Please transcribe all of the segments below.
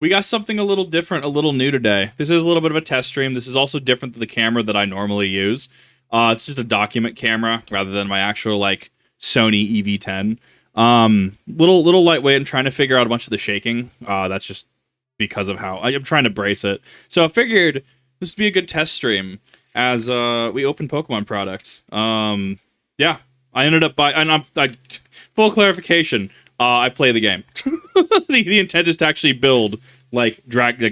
We got something a little different, a little new today. This is a little bit of a test stream. This is also different than the camera that I normally use. It's just a document camera rather than my actual like Sony EV10. Little lightweight and trying to figure out a bunch of the shaking. That's just because of how I'm trying to brace it. So I figured this would be a good test stream as we open Pokemon products. Yeah, I ended up full clarification. I play the game. The intent is to actually build like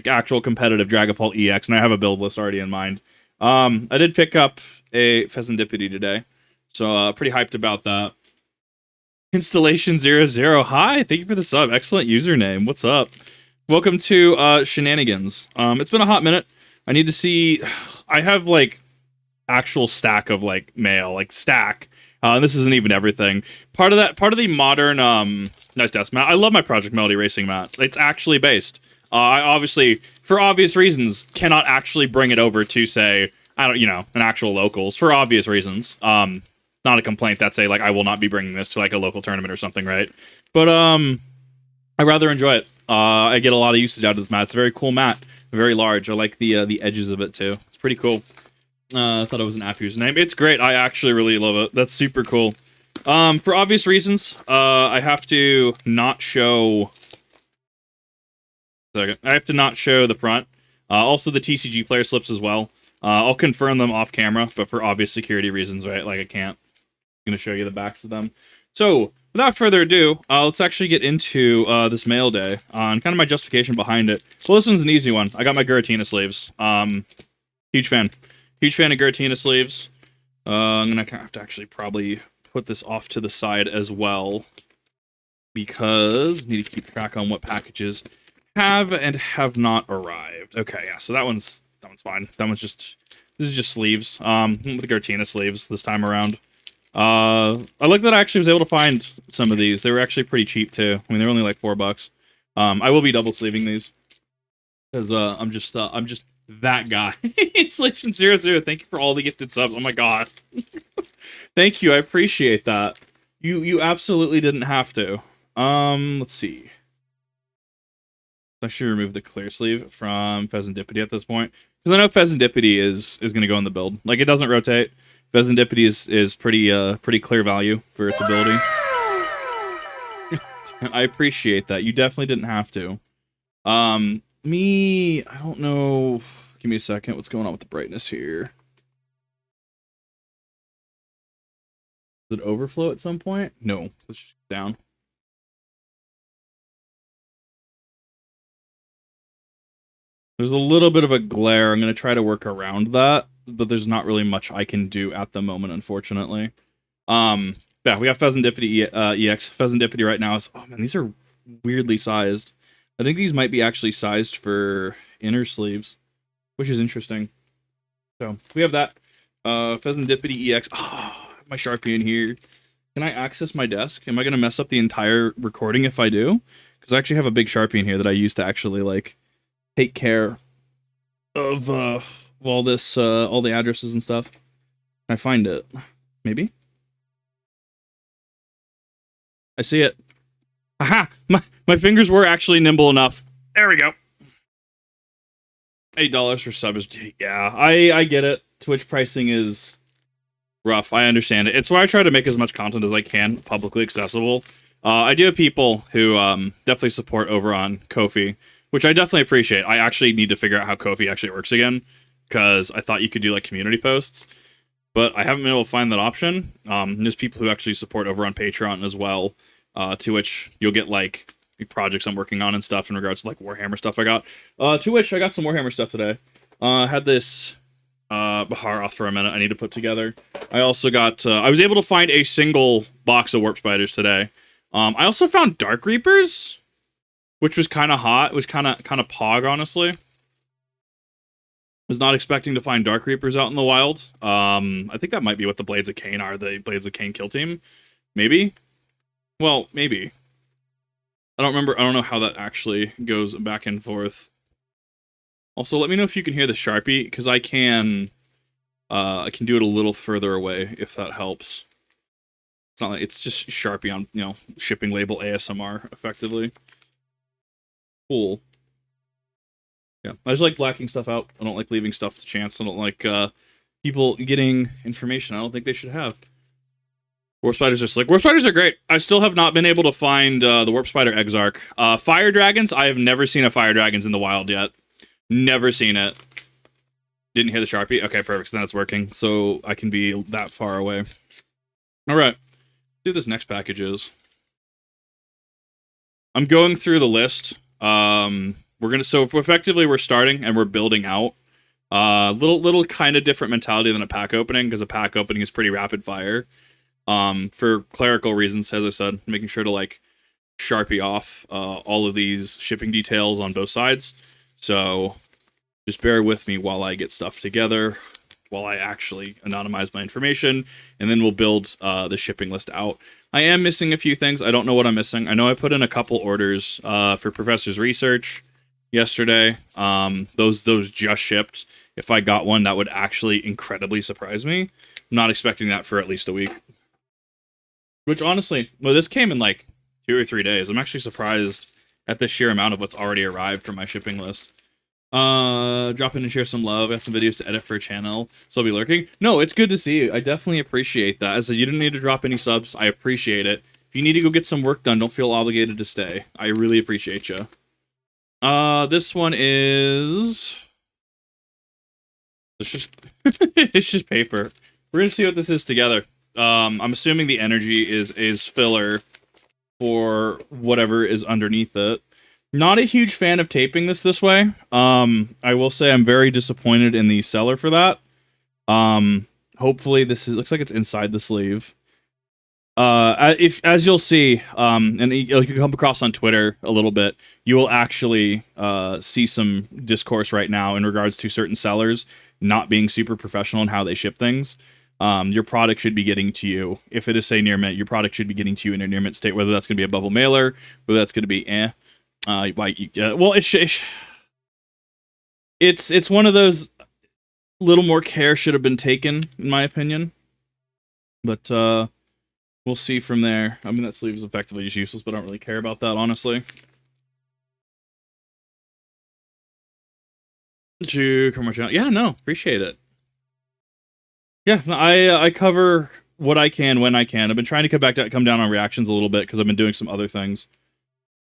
actual competitive Dragapult EX, and I have a build list already in mind. I did pick up a Pheasantipity today, so pretty hyped about that. Installation 00. Hi, thank you for the sub. Excellent username. What's up? Welcome to Shenanigans. It's been a hot minute. I need to see. I have like actual stack of like mail, like stack. This isn't even everything. Part of the modern, nice desk mat. I love my Project Melody Racing mat. It's actually based. I obviously, for obvious reasons, cannot actually bring it over to say, an actual locals for obvious reasons. Not a complaint that say like I will not be bringing this to like a local tournament or something, right? But I rather enjoy it. I get a lot of usage out of this mat. It's a very cool mat, very large. I like the edges of it too. It's pretty cool. I thought it was an app username. It's great. I actually really love it. That's super cool. For obvious reasons, I have to not show. I have to not show the front. Also, the TCG player slips as well. I'll confirm them off camera, but for obvious security reasons, right? Like I can't. I'm gonna show you the backs of them. So, without further ado, let's actually get into this mail day and kind of my justification behind it. Well, this one's an easy one. I got my Giratina sleeves. Huge fan. Huge fan of Giratina sleeves. I'm gonna have to actually probably put this off to the side as well because I need to keep track on what packages have and have not arrived. Okay, yeah, so that one's fine. This is just sleeves. With the Giratina sleeves this time around. I like that I actually was able to find some of these. They were actually pretty cheap too. I mean, they're only like $4. I will be double sleeving these because I'm just that guy. Installation 00. Thank you for all the gifted subs. Oh my god. Thank you. I appreciate that. You absolutely didn't have to. Let's see. I should remove the clear sleeve from Pheasantipity at this point because I know Pheasantipity is going to go in the build. Like it doesn't rotate. Pheasantipity is pretty clear value for its ability. I appreciate that. You definitely didn't have to. I don't know. Give me a second. What's going on with the brightness here? Does it overflow at some point? No. Let's just down. There's a little bit of a glare. I'm going to try to work around that, but there's not really much I can do at the moment, unfortunately. Yeah, we got Pheasantipity EX. Pheasantipity right now is... Oh, man, these are weirdly sized. I think these might be actually sized for inner sleeves, which is interesting. So, we have that. Pheasantipity EX. Oh, my Sharpie in here. Can I access my desk? Am I going to mess up the entire recording if I do? Because I actually have a big Sharpie in here that I use to actually, like, take care of all this, all the addresses and stuff. Can I find it? Maybe? I see it. Aha! My fingers were actually nimble enough. There we go. $8 for subs. Yeah, I get it. Twitch pricing is rough. I understand it. It's why I try to make as much content as I can publicly accessible. I do have people who definitely support over on Ko-fi, which I definitely appreciate. I actually need to figure out how Ko-fi actually works again, because I thought you could do like community posts, but I haven't been able to find that option. There's people who actually support over on Patreon as well, to which you'll get like projects I'm working on and stuff in regards to like Warhammer stuff I got. To which I got some Warhammer stuff today. Had this Bahar off for a minute I need to put together. I also got, I was able to find a single box of Warp Spiders today. I also found Dark Reapers, which was kind of hot. It was kind of pog, honestly. Was not expecting to find Dark Reapers out in the wild. I think that might be what the Blades of Cain are. The Blades of Cain kill team. Maybe? Well, maybe. I don't remember. I don't know how that actually goes back and forth. Also, let me know if you can hear the Sharpie, because I can do it a little further away, if that helps. It's not like it's just Sharpie on, shipping label ASMR, effectively. Cool. Yeah, I just like blacking stuff out. I don't like leaving stuff to chance. I don't like people getting information I don't think they should have. Warp spiders are slick. Warp spiders are great. I still have not been able to find the warp spider exarch. Fire dragons. I have never seen a fire dragons in the wild yet. Never seen it. Didn't hear the Sharpie. Okay, perfect. So that's working. So I can be that far away. All right. See what this next package is. I'm going through the list. So effectively we're starting and we're building out. Little kind of different mentality than a pack opening, because a pack opening is pretty rapid fire. For clerical reasons, as I said, making sure to like Sharpie off all of these shipping details on both sides. So just bear with me while I get stuff together, while I actually anonymize my information, and then we'll build the shipping list out. I am missing a few things. I don't know what I'm missing. I know I put in a couple orders for Professor's Research yesterday. Those just shipped. If I got one, that would actually incredibly surprise me. I'm not expecting that for at least a week. Which honestly, well, this came in like 2 or 3 days. I'm actually surprised at the sheer amount of what's already arrived from my shipping list. Drop in and share some love. I have some videos to edit for a channel, so I'll be lurking. No, it's good to see you. I definitely appreciate that. As you didn't need to drop any subs, I appreciate it. If you need to go get some work done, don't feel obligated to stay. I really appreciate you. This one is... It's just... it's just paper. We're gonna see what this is together. I'm assuming the energy is filler for whatever is underneath it. Not a huge fan of taping this way. I will say I'm very disappointed in the seller for that. Hopefully this looks like it's inside the sleeve. As you'll see, and you can come across on Twitter a little bit, you will actually see some discourse right now in regards to certain sellers not being super professional in how they ship things. Your product should be getting to you. If it is, say, near mint, your product should be getting to you in a near mint state, whether that's going to be a bubble mailer, whether that's going to be well, it's one of those, little more care should have been taken, in my opinion. But we'll see from there. I mean, that sleeve is effectively just useless, but I don't really care about that, honestly. Did you come on channel? Yeah, no, appreciate it. Yeah, I cover what I can when I can. I've been trying to come down on reactions a little bit because I've been doing some other things.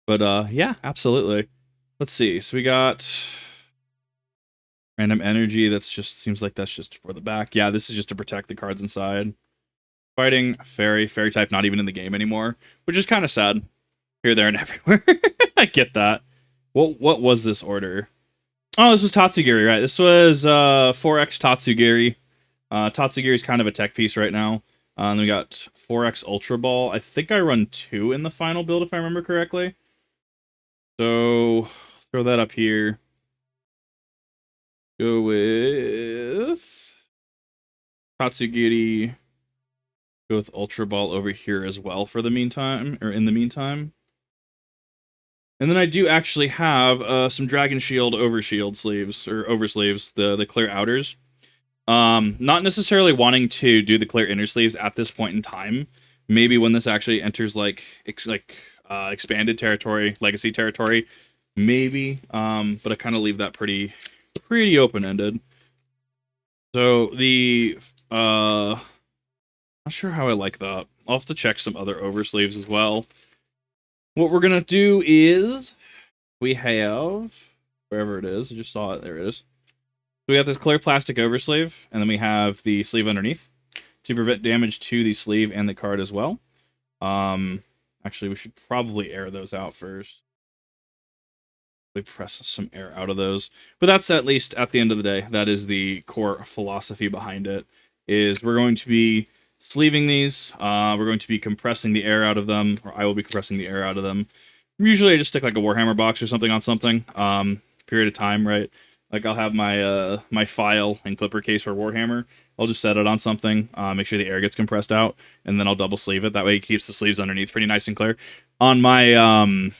But yeah, absolutely. Let's see. So we got random energy. That's just seems like that's just for the back. Yeah, this is just to protect the cards inside. Fighting fairy type, not even in the game anymore, which is kind of sad. Here, there, and everywhere. I get that. What was this order? Oh, this was Tatsugiri, right? This was 4x Tatsugiri. Tatsugiri is kind of a tech piece right now. And then we got 4x Ultra Ball. I think I run 2 in the final build, if I remember correctly. So, throw that up here. Go with Tatsugiri. Go with Ultra Ball over here as well for the meantime, or in the meantime. And then I do actually have some Dragon Shield overshield sleeves, or oversleeves, the clear outers. Not necessarily wanting to do the clear inner sleeves at this point in time. Maybe when this actually enters expanded territory, legacy territory, maybe. But I kind of leave that pretty open-ended. So the not sure how I like that. I'll have to check some other oversleeves as well. What we're gonna do is we have wherever it is. I just saw it. There it is. So we have this clear plastic oversleeve, and then we have the sleeve underneath to prevent damage to the sleeve and the card as well. Actually, we should probably air those out first. We press some air out of those, but that's at least at the end of the day. That is the core philosophy behind it. Is we're going to be sleeving these. We're going to be compressing the air out of them, or I will be compressing the air out of them. Usually, I just stick like a Warhammer box or something on something. Period of time, right? Like I'll have my my file and clipper case for Warhammer. I'll just set it on something, make sure the air gets compressed out, and then I'll double sleeve it. That way it keeps the sleeves underneath pretty nice and clear. On my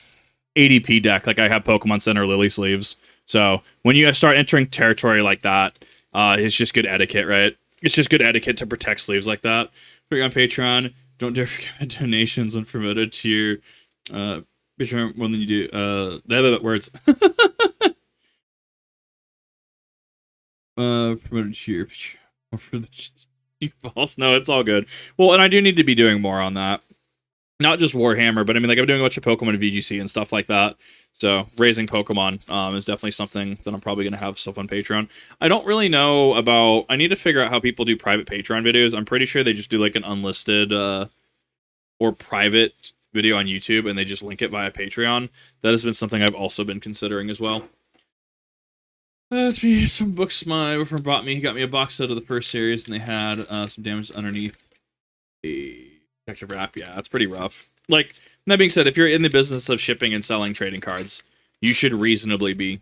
ADP deck, like I have Pokemon Center Lily sleeves. So when you start entering territory like that, it's just good etiquette, right? It's just good etiquette to protect sleeves like that. If you're on Patreon, don't dare forget donations when promoted to your Patreon more than you do. Words. Promoted cheer for the false. No, it's all good. Well, and I do need to be doing more on that. Not just Warhammer, but I mean, like, I'm doing a bunch of Pokemon VGC and stuff like that. So raising Pokemon is definitely something that I'm probably going to have stuff on Patreon. I don't really know about... I need to figure out how people do private Patreon videos. I'm pretty sure they just do, like, an unlisted or private video on YouTube, and they just link it via Patreon. That has been something I've also been considering as well. That's me. Some books my boyfriend bought me. He got me a box set of the first series, and they had some damage underneath a protective wrap. Yeah, that's pretty rough. Like, that being said, if you're in the business of shipping and selling trading cards, you should reasonably be,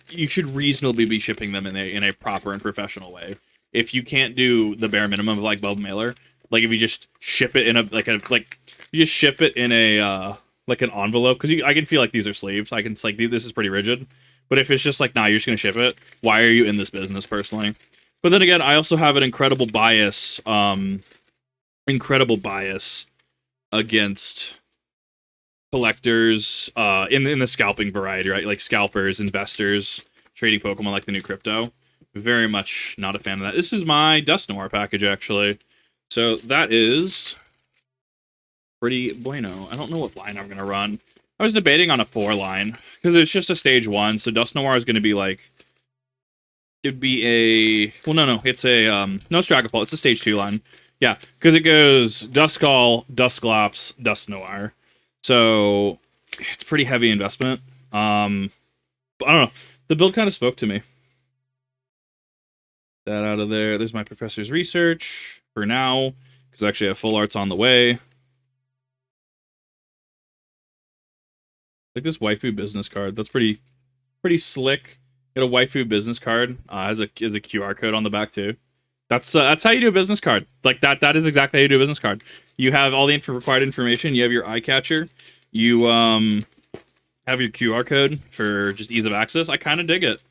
you should reasonably be shipping them in a proper and professional way. If you can't do the bare minimum of like bulk mailer, like if you just ship it in you just ship it in a like an envelope, because I can feel like these are sleeved. I can like this is pretty rigid. But if it's just like, nah, you're just gonna ship it, why are you in this business personally? But then again, I also have an incredible bias against collectors in the scalping variety, right? Like scalpers, investors, trading Pokemon like the new crypto. Very much not a fan of that. This is my Dust Noir package, actually. So that is pretty bueno. I don't know what line I'm going to run. I was debating on a 4 line, because it's just a stage 1, so Dust Noir is going to be like... It'd be a... Well, no, it's a... No, it's Dragapult. It's a stage 2 line. Yeah, because it goes Duskull, Dusclops, Dust Noir. So, it's pretty heavy investment. But I don't know. The build kind of spoke to me. That out of there. There's my professor's research for now, because actually I have full arts on the way. Like this waifu business card. That's pretty slick. Get a waifu business card. Has a QR code on the back too. That's how you do a business card. Like that is exactly how you do a business card. You have all the required information. You have your eye catcher. You have your QR code for just ease of access. I kind of dig it.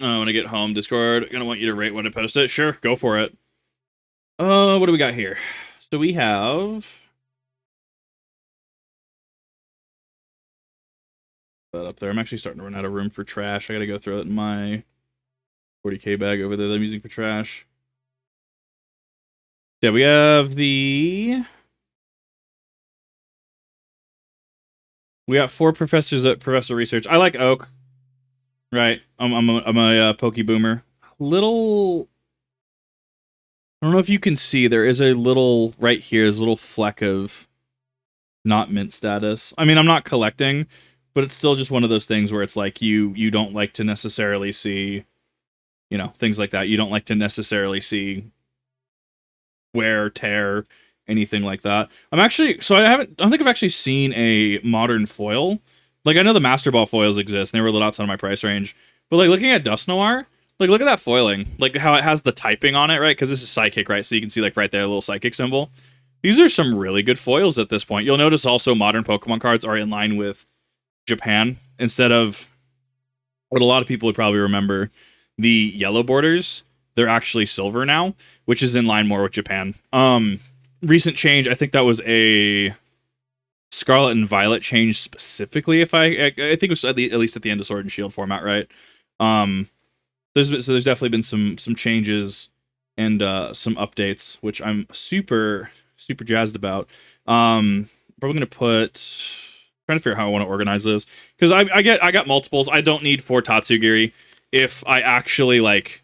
When I get home, Discord, gonna want you to rate when I post it. Sure, go for it. What do we got here? So we have that up there. I'm actually starting to run out of room for trash. I gotta go throw it in my 40k bag over there that I'm using for trash. Yeah, we have we got 4 professors at Professor Research. I like Oak. Right. I'm a Poke Boomer. Little... I don't know if you can see, there is a little... Right here is a little fleck of not mint status. I mean, I'm not collecting, but it's still just one of those things where it's like you don't like to necessarily see, things like that. You don't like to necessarily see wear, tear, anything like that. I don't think I've actually seen a modern foil. Like, I know the Master Ball foils exist, and they were a little outside of my price range. But, like, looking at Dust Noir, like, look at that foiling. Like, how it has the typing on it, right? Because this is Psychic, right? So you can see, like, right there, a little Psychic symbol. These are some really good foils at this point. You'll notice also modern Pokemon cards are in line with Japan. Instead of what a lot of people would probably remember, the yellow borders, they're actually silver now, which is in line more with Japan. Recent change, I think that was a Scarlet and Violet change specifically. If I think it was at least at the end of Sword and Shield format, right? There's definitely been some changes and some updates, which I'm super jazzed about. Probably gonna trying to figure out how I want to organize this, because I got multiples. I don't need 4 Tatsugiri if I actually like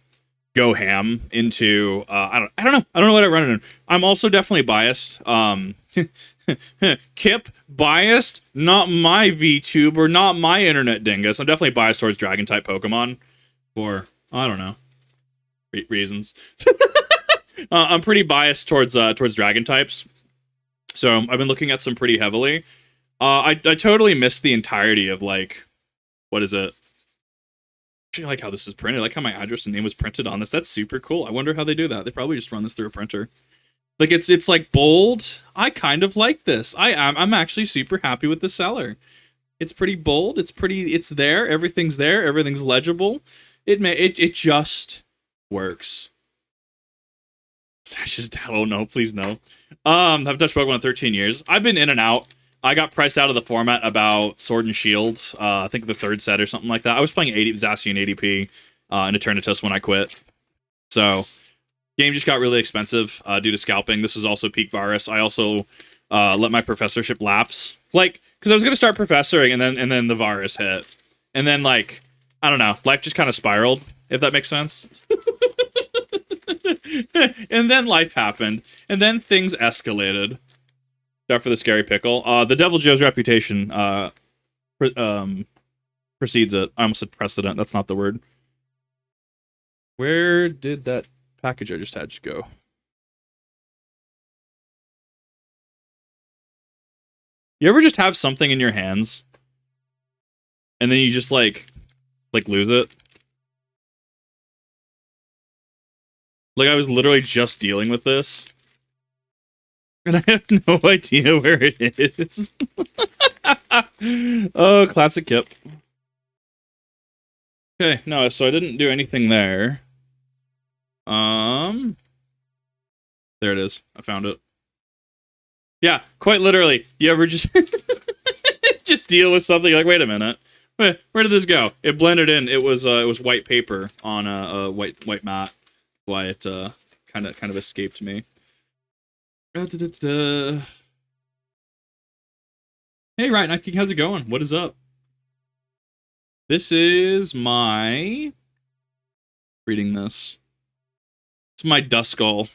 go ham into I don't know what I run it in. I'm also definitely biased. Kip biased, not my Vtuber, not my internet dingus. I'm definitely biased towards dragon type Pokemon for I don't know reasons. I'm pretty biased towards dragon types, so I've been looking at some pretty heavily. I totally missed the entirety of like, what is it? I like how this is printed. I like how my address and name was printed on this. That's super cool. I wonder how they do that. They probably just run this through a printer. Like it's like bold. I kind of like this. I'm actually super happy with the seller. It's pretty bold. It's there. Everything's there. Everything's legible. It just works. Sash's dad. Oh no, please no. I've touched Pokemon in 13 years. I've been in and out. I got priced out of the format about Sword and Shield. I think the 3rd set or something like that. I was playing Zacian ADP and Eternatus when I quit. So game just got really expensive due to scalping. This was also peak Varus. I also let my professorship lapse, like, because I was gonna start professoring, and then the Varus hit, and then like I don't know, life just kind of spiraled, if that makes sense. And then life happened, and then things escalated. Except for the scary pickle. The Devil Joe's reputation precedes it. I almost said precedent. That's not the word. Where did that package I just had go? You ever just have something in your hands and then you just like lose it? Like I was literally just dealing with this and I have no idea where it is. Oh, classic Kip. Okay, no, so I didn't do anything there. There it is. I found it. Yeah, quite literally. You ever just just deal with something like, wait a minute, where did this go? It blended in. It was white paper on a white mat. Why it kind of escaped me. Hey, Right Knife King, how's it going? What is up? This is my reading this. It's my Duskull.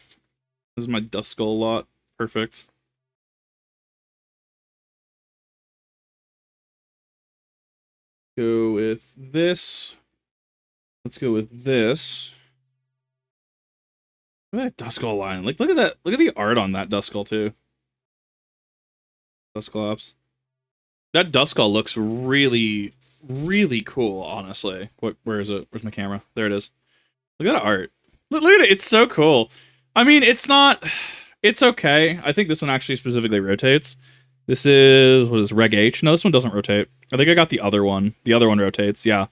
This is my Duskull lot. Perfect. Go with this. Let's go with this. Look at that Duskull line. Like, look at that. Look at the art on that Duskull too. Duskull apps. That Duskull looks really, really cool. Honestly, where is it? Where's my camera? There it is. Look at that art. Look at it. It's so cool. I mean, it's not. It's okay. I think this one actually specifically rotates. This is, what is Reg H? No, this one doesn't rotate. I think I got the other one. The other one rotates, yeah.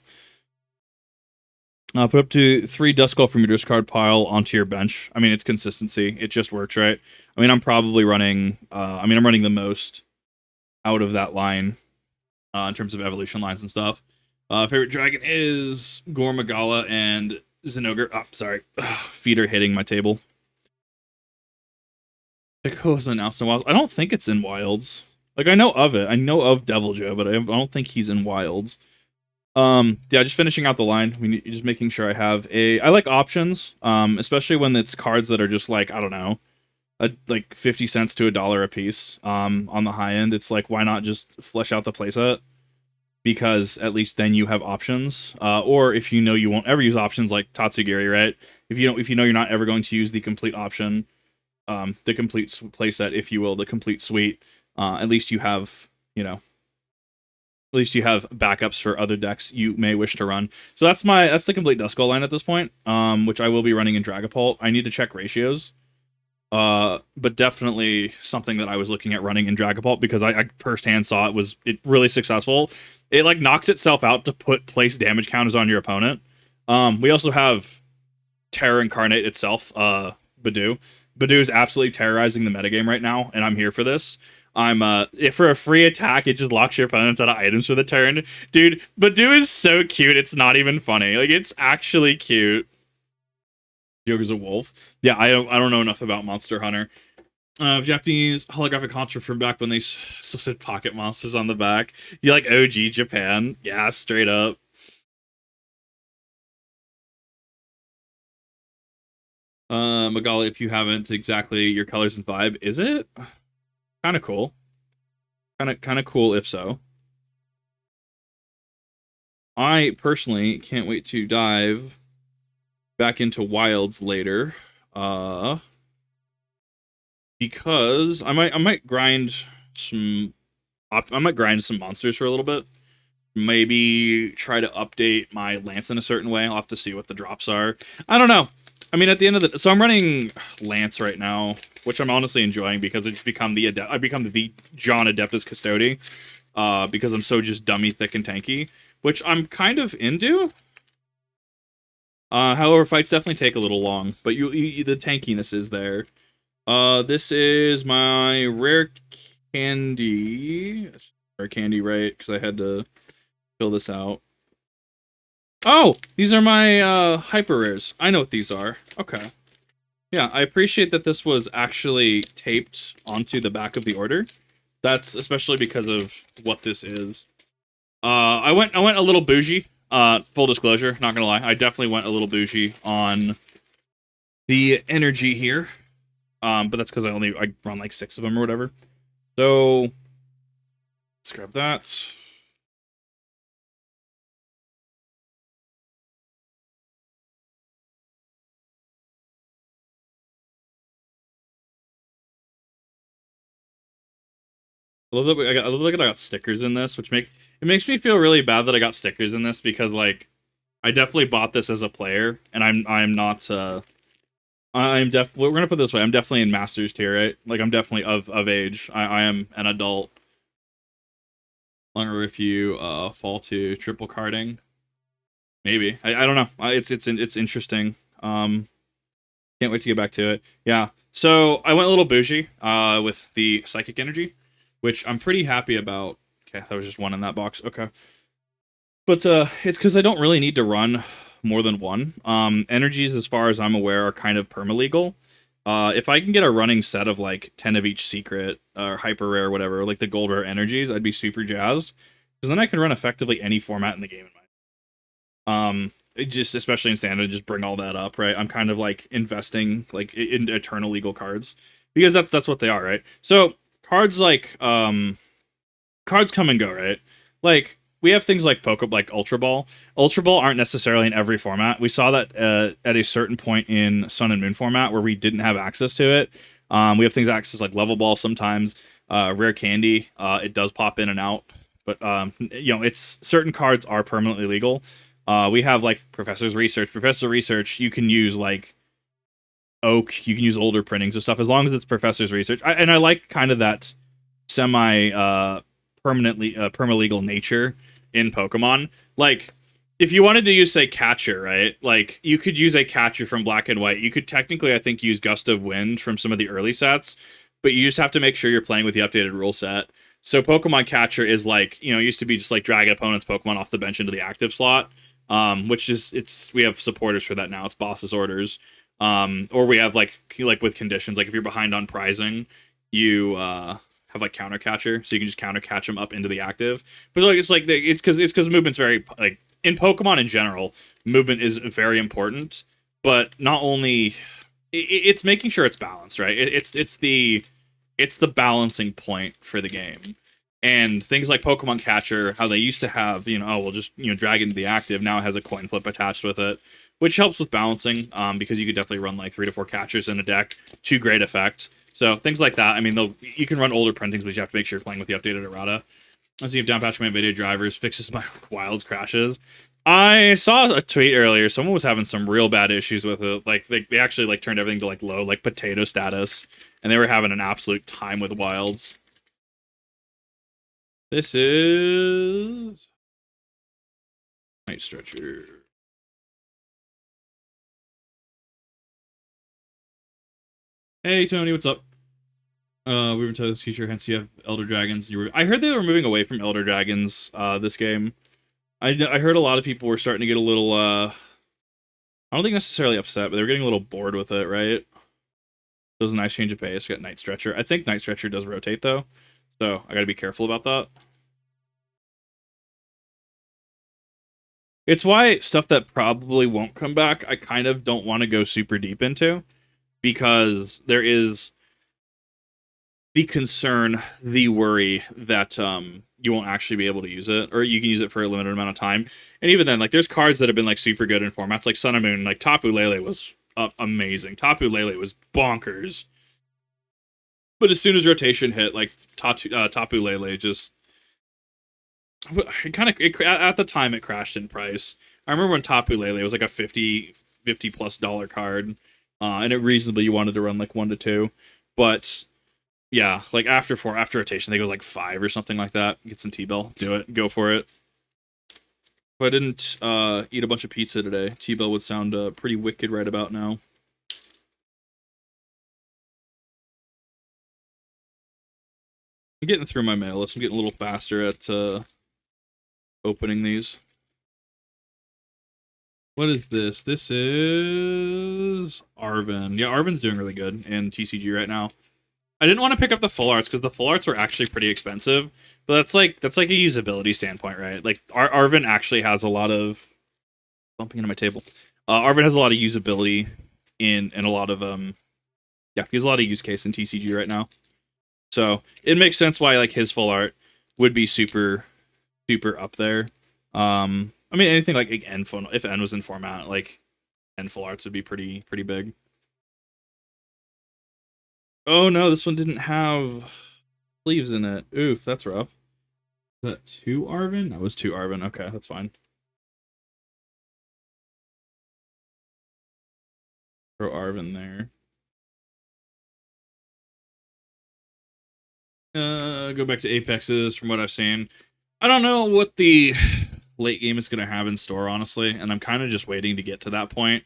Put up to 3 Duskull from your discard pile onto your bench. I mean, it's consistency. It just works, right? I mean, I'm probably running, I'm running the most out of that line in terms of evolution lines and stuff. Favorite dragon is Gormagala and Zinogre. Oh, sorry. Feet are hitting my table. Pickle is announced in Wilds. I don't think it's in Wilds. Like, I know of it. I know of Devil Joe, but I don't think he's in Wilds. Yeah, just finishing out the line. Just making sure I have I like options, especially when it's cards that are just like, I don't know, like 50 cents to $1 a piece. On the high end, it's like, why not just flesh out the playset? Because at least then you have options. Or if you know you won't ever use options, like Tatsugiri, right? If you know you're not ever going to use the complete option, the complete playset, if you will, the complete suite, at least you have, at least you have backups for other decks you may wish to run. So that's the complete Duskull line at this point, which I will be running in Dragapult. I need to check ratios, but definitely something that I was looking at running in Dragapult because I firsthand saw it really successful. It like knocks itself out to place damage counters on your opponent. We also have Terror Incarnate itself, Badu. Badu is absolutely terrorizing the metagame right now, and I'm here for this. If for a free attack, it just locks your opponents out of items for the turn. Dude, Badu is so cute, it's not even funny. Like, it's actually cute. Joker's a wolf. Yeah, I don't know enough about Monster Hunter. Japanese holographic monster from back when they still said pocket monsters on the back. You like OG Japan? Yeah, straight up. Magali, if you haven't exactly your colors and vibe, is it? Kind of cool. Kind of cool if so. I personally can't wait to dive back into Wilds later. Because I might grind some monsters for a little bit. Maybe try to update my Lance in a certain way. I'll have to see what the drops are. I don't know. I mean, at the end of so I'm running Lance right now, which I'm honestly enjoying because I become the John Adeptus Custodi, because I'm so just dummy, thick, and tanky, which I'm kind of into. However, fights definitely take a little long, but the tankiness is there. This is my rare candy. Rare candy, right? Because I had to fill this out. Oh, these are my hyper rares. I know what these are. Okay. Yeah, I appreciate that this was actually taped onto the back of the order. That's especially because of what this is. I went a little bougie. Full disclosure, not gonna lie, I definitely went a little bougie on the energy here. But that's because I run like 6 of them or whatever. So let's grab that. I love that I got stickers in this, which makes me feel really bad that I got stickers in this because like I definitely bought this as a player, and I'm not I'm definitely we're gonna put it this way, I'm definitely in master's tier, right? Like I'm definitely of age. I am an adult. Longer if you fall to triple carding. Maybe. I don't know. It's interesting. Can't wait to get back to it. Yeah. So I went a little bougie with the psychic energy, which I'm pretty happy about. Okay, that was just one in that box. Okay. But it's because I don't really need to run more than one. Energies, as far as I'm aware, are kind of perma-legal. If I can get a running set of like 10 of each secret or hyper rare or whatever, like the gold rare energies, I'd be super jazzed. Because then I can run effectively any format in the game in it just, especially in standard, just bring all that up, right? I'm kind of like investing like in eternal legal cards because that's what they are, right? So cards like cards come and go, right? Like we have things like like Ultra Ball. Ultra Ball aren't necessarily in every format. We saw that at a certain point in Sun and Moon format where we didn't have access to it. We have things access like Level Ball sometimes. Rare Candy, it does pop in and out, but it's certain cards are permanently legal. We have like Professor's Research. Professor Research, you can use like Oak. You can use older printings of stuff as long as it's Professor's Research. And I like kind of that semi permanently perma-legal nature in Pokemon. Like if you wanted to use say Catcher, right? Like you could use a Catcher from Black and White. You could technically I think use Gust of Wind from some of the early sets, but you just have to make sure you're playing with the updated rule set. So Pokemon Catcher is like, it used to be just like dragging opponents Pokemon off the bench into the active slot. Which is we have supporters for that now. It's boss's orders. Or we have like with conditions, like if you're behind on prizing, you have like counter catcher, so you can just counter catch them up into the active. But like it's because movement's very like in Pokemon in general, movement is very important. But not only it's making sure it's balanced, right? It's the balancing point for the game. And things like Pokemon Catcher, how they used to have, we'll just drag into the active. Now it has a coin flip attached with it, which helps with balancing. Because you could definitely run like 3 to 4 catchers in a deck to great effect. So things like that. I mean, you can run older printings, but you have to make sure you're playing with the updated errata. As you have downpatch my video drivers, fixes my wilds crashes. I saw a tweet earlier. Someone was having some real bad issues with it. Like they actually like turned everything to like low, like potato status, and they were having an absolute time with wilds. This is Night Stretcher. Hey Tony, what's up? We were to the future, hence you have Elder Dragons. I heard they were moving away from Elder Dragons this game. I heard a lot of people were starting to get a little I don't think necessarily upset, but they were getting a little bored with it, right? It was a nice change of pace. We got Night Stretcher. I think Night Stretcher does rotate though, so I got to be careful about that. It's why stuff that probably won't come back, I kind of don't want to go super deep into because there is the concern, the worry that you won't actually be able to use it, or you can use it for a limited amount of time. And even then, like there's cards that have been like super good in formats, like Sun and Moon. Like Tapu Lele was amazing. Tapu Lele was bonkers. But as soon as rotation hit, like Tapu Lele just it kind of at the time it crashed in price. I remember when Tapu Lele was like a 50 plus dollar card, and it reasonably you wanted to run like 1 to 2, but yeah, like after rotation, I think it was like 5 or something like that. Get some T-Bell, do it, go for it. If I didn't eat a bunch of pizza today, T-Bell would sound pretty wicked right about now. I'm getting through my mail list. I'm getting a little faster at opening these. What is this? This is Arven. Yeah, Arven's doing really good in TCG right now. I didn't want to pick up the full arts because the full arts are actually pretty expensive, but that's like a usability standpoint, right? Like Arven actually has a lot of bumping into my table. Arven has a lot of usability in a lot of yeah, he has a lot of use case in TCG right now. So it makes sense why like his full art would be super up there. I mean anything like N if N was in format, like N full arts would be pretty big. Oh no, this one didn't have sleeves in it. Oof, that's rough. Is that 2 Arven? That was 2 Arven. Okay, that's fine. Throw Arven there. Go back to Apexes from what I've seen. I don't know what the late game is going to have in store, honestly, and I'm kind of just waiting to get to that point.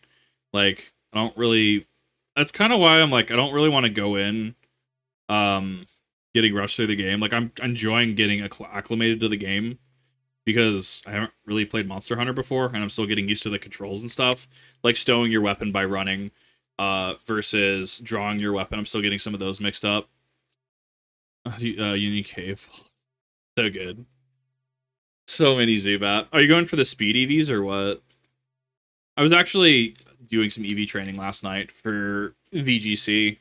Like, I don't really... That's kind of why I'm like, I don't really want to go in getting rushed through the game. Like, I'm enjoying getting acclimated to the game because I haven't really played Monster Hunter before, and I'm still getting used to the controls and stuff. Like, stowing your weapon by running versus drawing your weapon. I'm still getting some of those mixed up. Unique Cave. So good. So many Zubat. Are you going for the speed EVs or what? I was actually doing some EV training last night for VGC.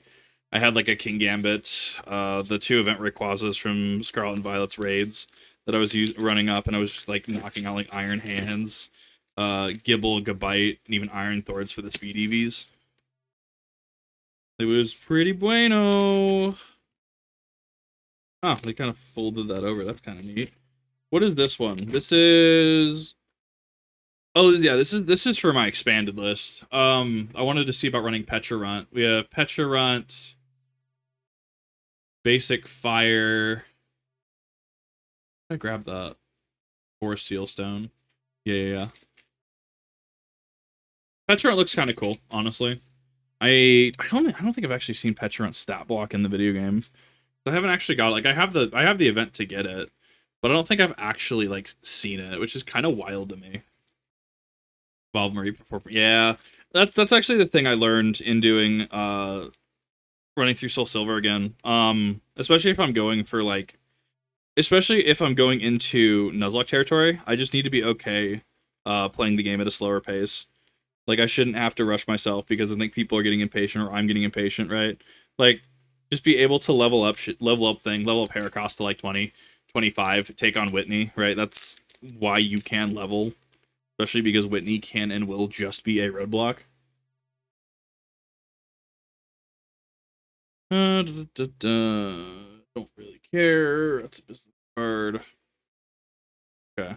I had like a King Gambit, the 2 event Rayquazas from Scarlet and Violet's raids that I was running up, and I was just like knocking out like Iron Hands, Gibble, Gabite, and even Iron Thorns for the speed EVs. It was pretty bueno. Oh, they kind of folded that over. That's kind of neat. What is this one? This is... Oh, yeah, this is for my expanded list. I wanted to see about running Pecharunt. We have Pecharunt, Basic Fire. I grabbed that. Forest Sealstone. Yeah. Pecharunt looks kind of cool, honestly. I don't think I've actually seen Pecharunt stat block in the video game. I haven't actually got it. Like I have the event to get it, but I don't think I've actually like seen it, which is kind of wild to me. Valve Marie before, yeah, that's actually the thing I learned in doing running through Soul Silver again. Especially if I'm going for like, especially if I'm going into Nuzlocke territory, I just need to be okay playing the game at a slower pace. Like I shouldn't have to rush myself because I think people are getting impatient or I'm getting impatient, right? Like just be able to level up Heracross to like 20, 25, take on Whitney, right? That's why you can level. Especially because Whitney can and will just be a roadblock. Don't really care. That's a business card. Okay.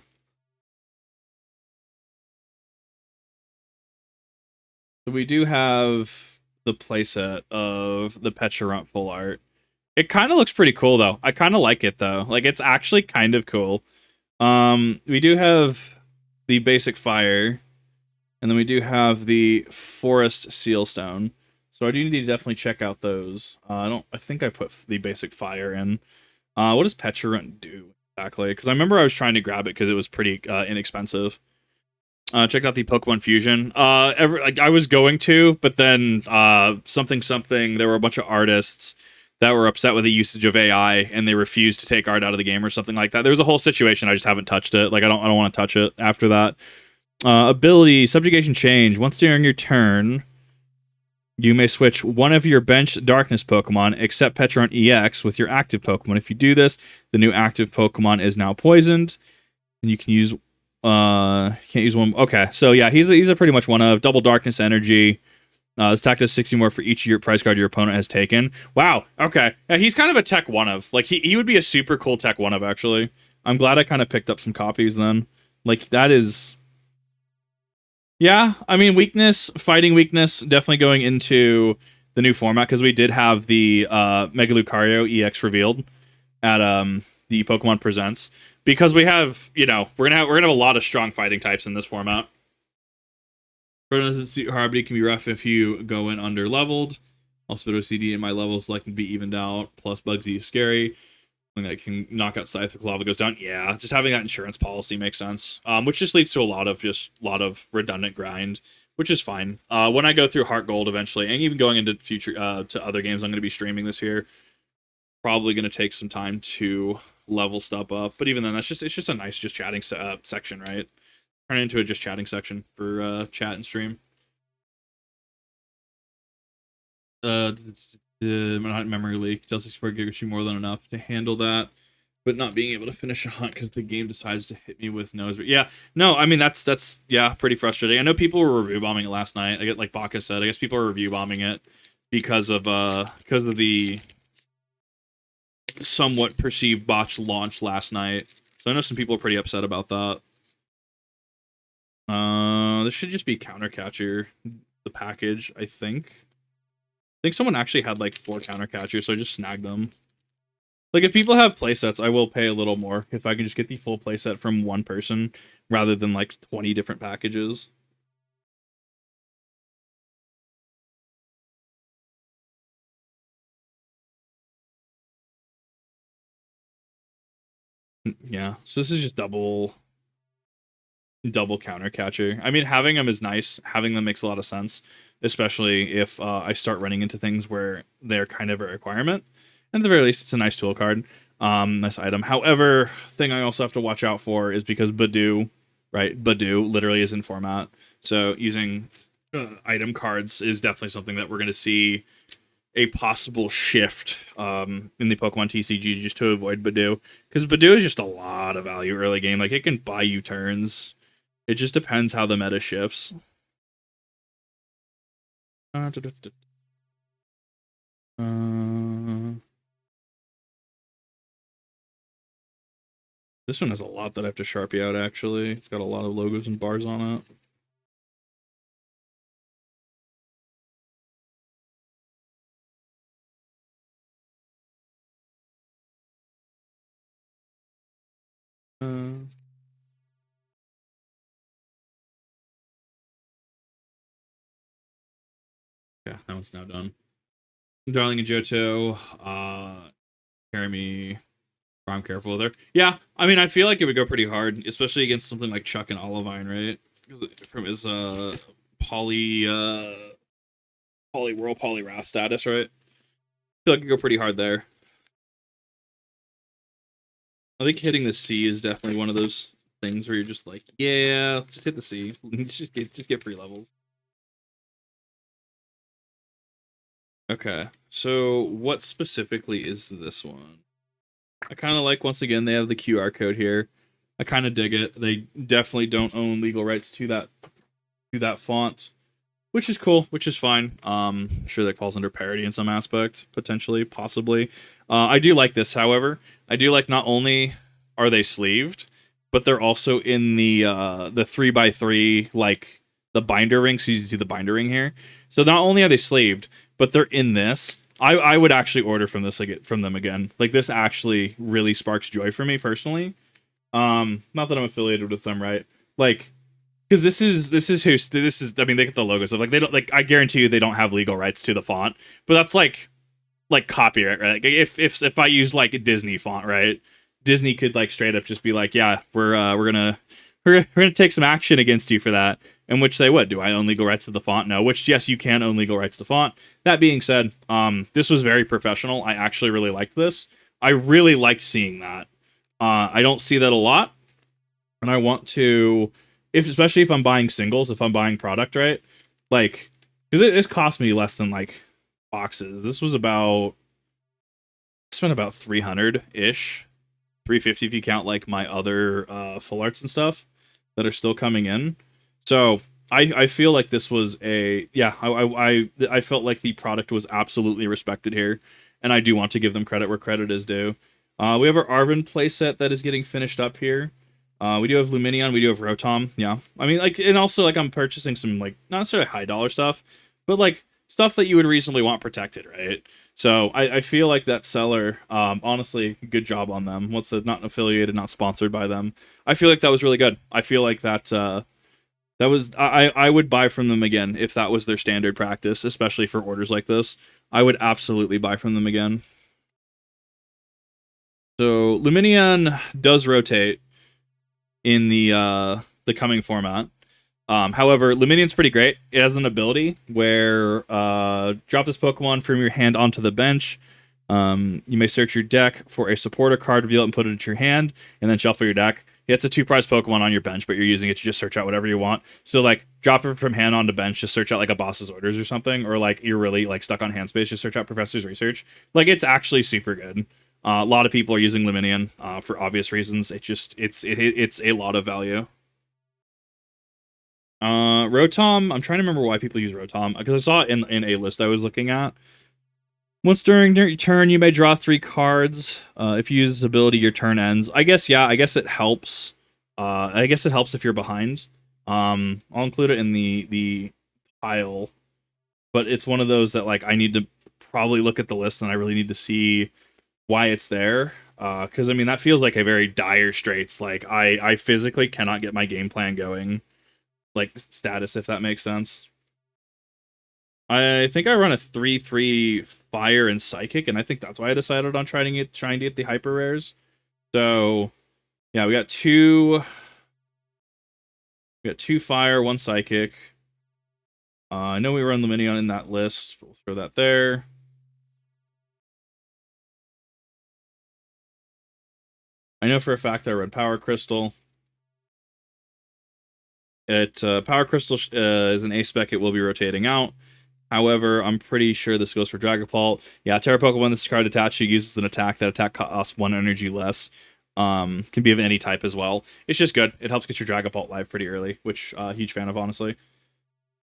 So we do have the playset of the Pecharunt full art. It kind of looks pretty cool, though. I kind of like it, though. Like, it's actually kind of cool. We do have the Basic Fire, and then we do have the Forest Sealstone. So I do need to definitely check out those. I think I put the Basic Fire in. What does Pecharunt do exactly? Because I remember I was trying to grab it because it was pretty inexpensive. Checked out the Pokemon Fusion. I was going to, but then something. There were a bunch of artists that were upset with the usage of AI, and they refused to take art out of the game or something like that. There was a whole situation. I just haven't touched it. Like I don't want to touch it after that. Ability Subjugation Change. Once during your turn, you may switch one of your bench Darkness Pokemon, except Pecharunt EX, with your active Pokemon. If you do this, the new active Pokemon is now poisoned, and you can use. Can't use one. Okay, so yeah, he's a pretty much one of double Darkness Energy. This attack does 60 more for each of your prize card your opponent has taken. Wow. Okay. Yeah, he's kind of a tech one of. Like he would be a super cool tech one of actually. I'm glad I kind of picked up some copies then. Like that is. Yeah, I mean weakness, fighting weakness, definitely going into the new format because we did have the Mega Lucario EX revealed at the Pokemon Presents because we have we're gonna have a lot of strong fighting types in this format. Doesn't Harmony can be rough if you go in under leveled. Also, bit OCD and my levels like to be evened out. Plus, Bugsy is scary. something that can knock out Scythe if Lava goes down. Yeah, just having that insurance policy makes sense. Which just leads to a lot of redundant grind, which is fine. When I go through Heart Gold eventually, and even going into future to other games I'm going to be streaming this year, probably going to take some time to level stuff up. But even then, it's just a nice just chatting section, right? Turn it into a just chatting section for chat and stream. Memory leak. Chelsea Sport gives you more than enough to handle that, but not being able to finish a hunt because the game decides to hit me with nose. But yeah, no, I mean that's yeah, pretty frustrating. I know people were review bombing it last night. I get like Baka said. I guess people are review bombing it because of the somewhat perceived botched launch last night. So I know some people are pretty upset about that. This should just be Countercatcher, the package, I think. I think someone actually had like 4 Countercatchers, so I just snagged them. Like, if people have playsets, I will pay a little more if I can just get the full playset from one person rather than like 20 different packages. Yeah, so this is just double Countercatcher. I mean, having them is nice. Having them makes a lot of sense, especially if I start running into things where they're kind of a requirement. And at the very least, it's a nice tool card, nice item. However, thing I also have to watch out for is because Badoo, right? Badoo literally is in format, so using item cards is definitely something that we're going to see a possible shift in the Pokemon TCG just to avoid Badoo, because Badoo is just a lot of value early game. Like, it can buy you turns. It just depends how the meta shifts. This one has a lot that I have to Sharpie out, actually. It's got a lot of logos and bars on it. Yeah, that one's now done. Darling and Johto, carry me. I'm careful there. Yeah, I mean, I feel like it would go pretty hard, especially against something like Chuck and Olivine, right? From his poly whirl, poly wrath status, right? I feel like it could go pretty hard there. I think hitting the C is definitely one of those things where you're just like, yeah, just hit the C. just get free levels. Okay, so what specifically is this one? I kind of like, once again, they have the QR code here. I kind of dig it. They definitely don't own legal rights to that font, which is cool, which is fine. I'm sure that falls under parody in some aspect, potentially, possibly. I do like this, however. I do like not only are they sleeved, but they're also in the 3x3, like the binder ring. So you see the binder ring here. So not only are they sleeved, but they're in this. I would actually order from them again. Like, this actually really sparks joy for me personally. Not that I'm affiliated with them, right? Like, because this is I mean, they get the logos of, like, they don't, like, I guarantee you they don't have legal rights to the font, but that's like copyright, right? Like, if I use like a Disney font, right? Disney could like straight up just be like, yeah, we're gonna take some action against you for that. In which they would. Do I own legal rights to the font? No. Which, yes, you can own legal rights to font. That being said, this was very professional. I actually really liked this. I really liked seeing that. I don't see that a lot, and I want to, especially if I'm buying singles, if I'm buying product, right? Like, because it cost me less than like boxes. This was I spent about 300-ish, 350 if you count like my other full arts and stuff that are still coming in. So I feel like this was I felt like the product was absolutely respected here, and I do want to give them credit where credit is due. We have our Arvin playset that is getting finished up here. We do have Luminion, we do have Rotom. Yeah, I mean, like, and also like I'm purchasing some like not necessarily high dollar stuff, but like stuff that you would reasonably want protected, right? So I feel like that seller, honestly, good job on them. What's not affiliated, not sponsored by them. I feel like that was really good. I feel like that. That was I would buy from them again if that was their standard practice, especially for orders like this. I would absolutely buy from them again. So Luminion does rotate in the coming format. However, Luminion's pretty great. It has an ability where drop this Pokemon from your hand onto the bench. You may search your deck for a supporter card, reveal it, and put it into your hand, and then shuffle your deck. It's a 2-prize Pokemon on your bench, but you're using it to just search out whatever you want. So, like, drop it from hand onto bench, just search out, like, a boss's orders or something, or, like, you're really, like, stuck on hand space, just search out Professor's Research. Like, it's actually super good. A lot of people are using Luminion for obvious reasons. It's a lot of value. Rotom, I'm trying to remember why people use Rotom, because I saw it in a list I was looking at. Once during your turn, you may draw 3 cards. If you use this ability, your turn ends. I guess, yeah, I guess it helps. I guess it helps if you're behind. I'll include it in the pile, but it's one of those that, like, I need to probably look at the list, and I really need to see why it's there. Because, I mean, that feels like a very dire straits. Like, I physically cannot get my game plan going, like, status, if that makes sense. I think I run a 3/3 fire and psychic, and I think that's why I decided on trying to get the hyper rares. So yeah, we got two fire, 1 psychic. I know we run Luminion in that list, but we'll throw that there. I know for a fact I run Power Crystal. Power Crystal is an A spec. It will be rotating out. However, I'm pretty sure this goes for Dragapult. Yeah, Terra Pokemon, this card attached to uses an attack. That attack costs 1 energy less. Can be of any type as well. It's just good. It helps get your Dragapult live pretty early, which huge fan of, honestly.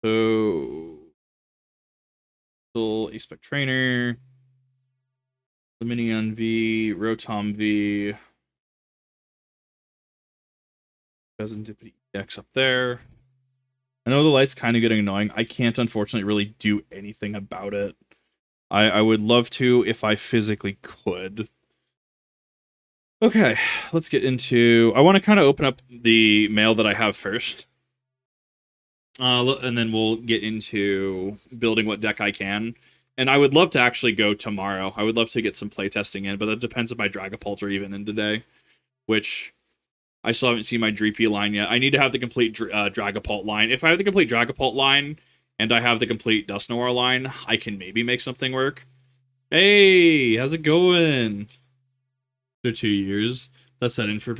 So, still A-Spec Trainer, Luminion V, Rotom V, Pheasantipity EX up there. I know the light's kind of getting annoying. I can't, unfortunately, really do anything about it. I would love to if I physically could. Okay, let's get into... I want to kind of open up the mail that I have first. And then we'll get into building what deck I can. And I would love to actually go tomorrow. I would love to get some playtesting in, but that depends if my Dragapult are even in today. Which... I still haven't seen my Dreepy line yet. I need to have the complete Dragapult line. If I have the complete Dragapult line, and I have the complete Dusknoir line, I can maybe make something work. Hey, how's it going? For 2 years. That's set in for...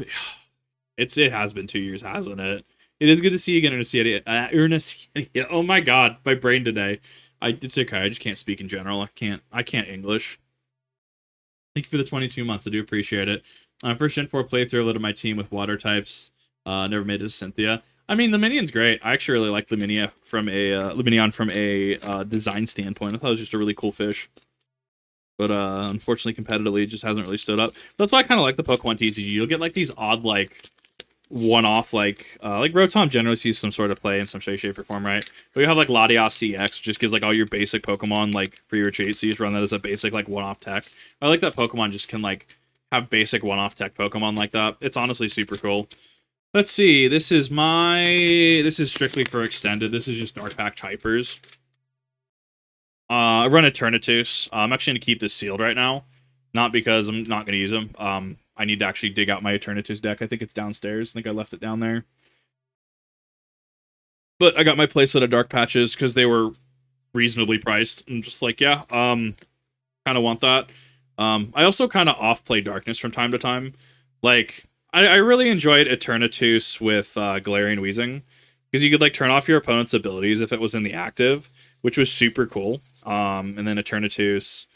It has been 2 years, hasn't it? It is good to see you again, Ernest. Oh my god, my brain today. It's okay, I just can't speak in general. I can't English. Thank you for the 22 months. I do appreciate it. First Gen 4 playthrough led to my team with water types. Never made it to Cynthia. I mean, Luminion's great. I actually really like Luminion from a design standpoint. I thought it was just a really cool fish. But unfortunately, competitively, it just hasn't really stood up. That's why I kind of like the Pokemon TCG. You'll get like these odd, like, one-off, like Rotom generally sees some sort of play in some shape or form, right? But you have like Latias CX, which just gives like all your basic Pokemon like for your retreat, so you just run that as a basic like one-off tech. I like that Pokemon just can like have basic one-off tech Pokemon like that. It's honestly super cool. Let's see, this is strictly for extended. This is just Dark Pact Hypers. I run Eternatus. I'm actually going to keep this sealed right now. Not because I'm not going to use them. I need to actually dig out my Eternatus deck. I think it's downstairs. I think I left it down there. But I got my playset of Dark Patches because they were reasonably priced. I'm just like, yeah, kind of want that. I also kind of off-play Darkness from time to time. Like, I really enjoyed Eternatus with Galarian Weezing. Because you could, like, turn off your opponent's abilities if it was in the active, which was super cool. And then Eternatus...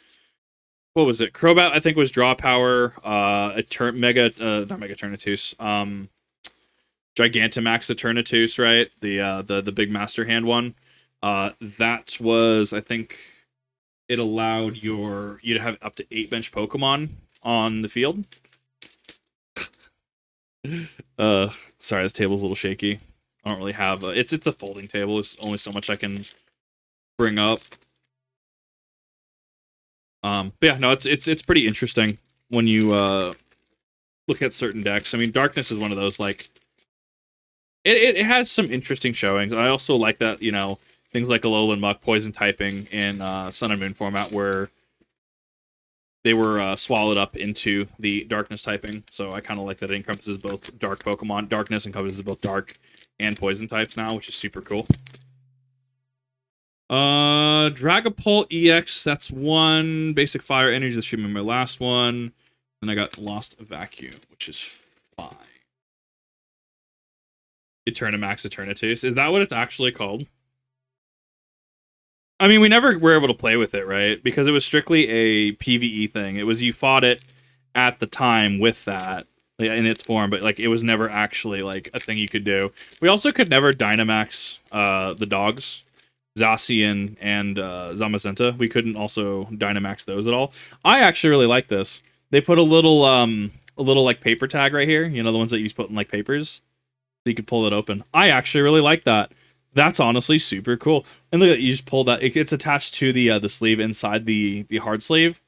What was it? Crobat, I think, was draw power. Not Mega Eternatus. Gigantamax Eternatus, right? The big Master Hand one. That was, I think, it allowed you to have up to 8 bench Pokemon on the field. Sorry, this table's a little shaky. I don't really have it's a folding table. It's only so much I can bring up. But yeah, no, it's pretty interesting when you look at certain decks. I mean, Darkness is one of those, like, it has some interesting showings. I also like that, you know, things like Alolan Muck, poison typing in Sun and Moon format were they were swallowed up into the darkness typing. So I kind of like that it encompasses both dark Pokemon. Darkness encompasses both dark and poison types now, which is super cool. Dragapult EX, that's one. Basic Fire Energy, this should be my last one. Then I got Lost Vacuum, which is fine. Eternamax Eternatus. Is that what it's actually called? I mean, we never were able to play with it, right? Because it was strictly a PvE thing. It was you fought it at the time with that in its form, but like it was never actually like a thing you could do. We also could never Dynamax the dogs. Zacian and Zamazenta. We couldn't also Dynamax those at all. I actually really like this. They put a little like paper tag right here. You know, the ones that you put in like papers, so you could pull it open. I actually really like that. That's honestly super cool. And look at that, you just pull that. It gets attached to the sleeve inside the hard sleeve.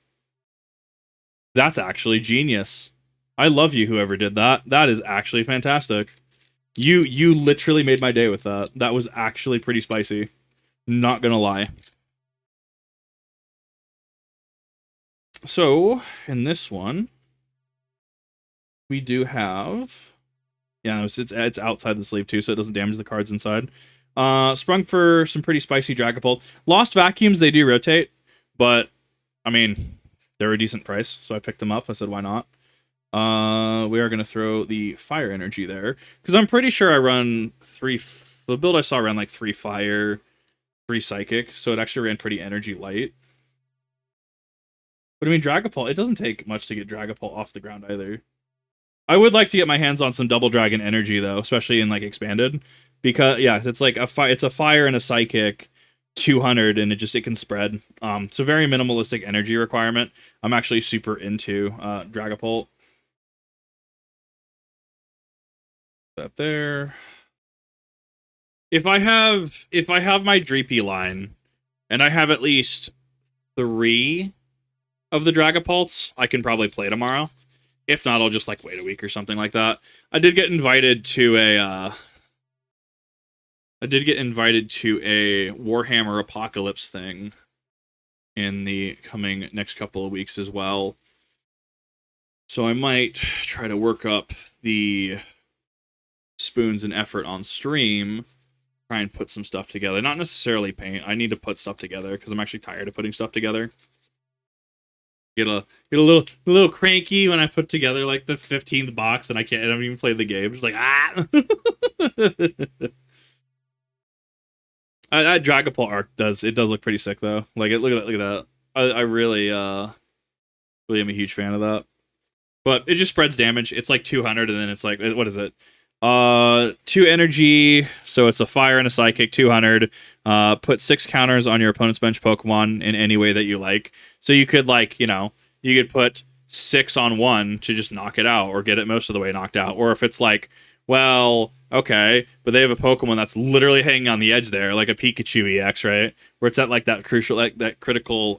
That's actually genius. I love you, whoever did that. That is actually fantastic. You literally made my day with that. That was actually pretty spicy. Not gonna lie. So, in this one, we do have... Yeah, it's outside the sleeve too, so it doesn't damage the cards inside. Sprung for some pretty spicy Dragapult. Lost Vacuums, they do rotate, but, I mean, they're a decent price, so I picked them up. I said, why not? We are going to throw the Fire Energy there, because I'm pretty sure I run 3... The build I saw ran like 3 Fire... 3 Psychic, so it actually ran pretty energy light. But I mean, Dragapult, it doesn't take much to get Dragapult off the ground either. I would like to get my hands on some Double Dragon energy though, especially in like expanded, because yeah, it's like it's a fire and a Psychic, 200, and it can spread. It's a very minimalistic energy requirement. I'm actually super into Dragapult. That there. If I have my Dreepy line, and I have at least 3 of the Dragapults, I can probably play tomorrow. If not, I'll just like wait a week or something like that. I did get invited to a Warhammer Apocalypse thing in the coming next couple of weeks as well. So I might try to work up the spoons and effort on stream. Try and put some stuff together. Not necessarily paint. I need to put stuff together because I'm actually tired of putting stuff together. Get a little cranky when I put together like the 15th box and I don't even play the game. Just like that Dragapult arc does look pretty sick though. Like look at that. I really am a huge fan of that. But it just spreads damage. It's like 200 and then it's like, what is it? 2 energy, so it's a fire and a Psychic, 200. Put 6 counters on your opponent's bench Pokemon in any way that you like. So you could like, you could put 6 on 1 to just knock it out or get it most of the way knocked out. Or if it's like, well, okay, but they have a Pokemon that's literally hanging on the edge there, like a Pikachu EX, right? Where it's at like that crucial, like that critical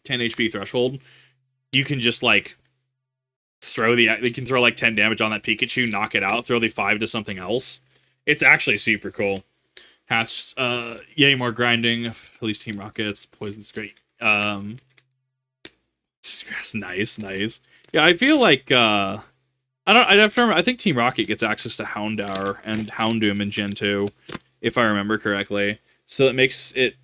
10 HP threshold. You can just like they can throw like 10 damage on that Pikachu, knock it out, throw the 5 to something else. It's actually super cool. Hatched, yay, more grinding. At least Team Rocket's Poison's great. Nice. Yeah, I feel like I think Team Rocket gets access to Houndour and Houndoom in Gen 2, if I remember correctly. So it makes it,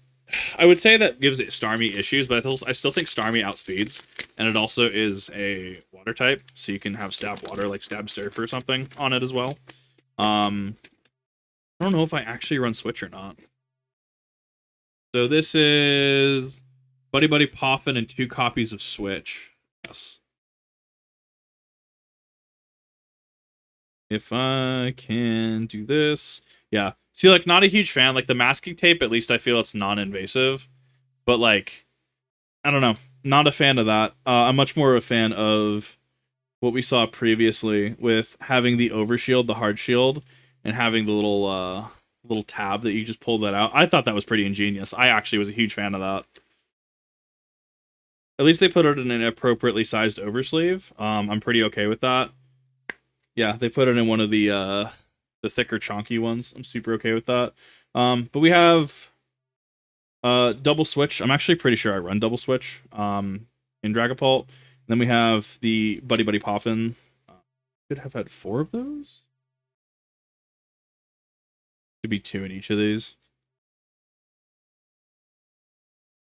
I would say that gives it Starmie issues, but I still think Starmie outspeeds, and it also is a water type, so you can have Stab Water, like Stab Surf or something on it as well. I don't know if I actually run Switch or not. So this is Buddy Buddy Poffin and 2 copies of Switch. Yes. If I can do this. Yeah. See, like, not a huge fan. Like, the masking tape, at least I feel it's non-invasive. But, like, I don't know. Not a fan of that. I'm much more of a fan of what we saw previously with having the overshield, the hard shield, and having the little tab that you just pull that out. I thought that was pretty ingenious. I actually was a huge fan of that. At least they put it in an appropriately sized oversleeve. I'm pretty okay with that. Yeah, they put it in one of the thicker, chonky ones. I'm super okay with that. But we have double switch. I'm actually pretty sure I run double switch. in Dragapult. And then we have the Buddy Buddy Poffin. Could have had 4 of those. Should be 2 in each of these.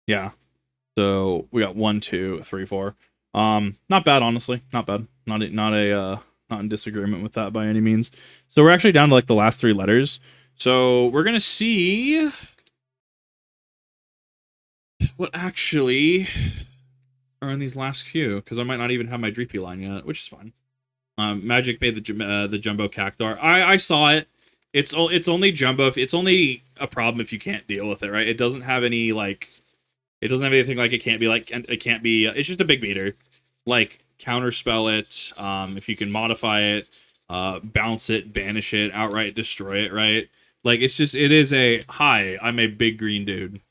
Yeah. So we got 1, 2, 3, 4. Not bad, honestly. Not bad. Not in disagreement with that by any means. So we're actually down to like the last 3 letters. So we're gonna see what actually are in these last few, because I might not even have my Dreepy line yet, which is fine. Magic made the Jumbo Cactuar. I saw it. It's only Jumbo. It's only a problem if you can't deal with it, right? It doesn't have any like. It doesn't have anything like it can't be like. It can't be. It's just a big beater. Like counterspell it. If you can modify it, bounce it, banish it, outright destroy it, right? Like it's just. It is a hi. I'm a big green dude.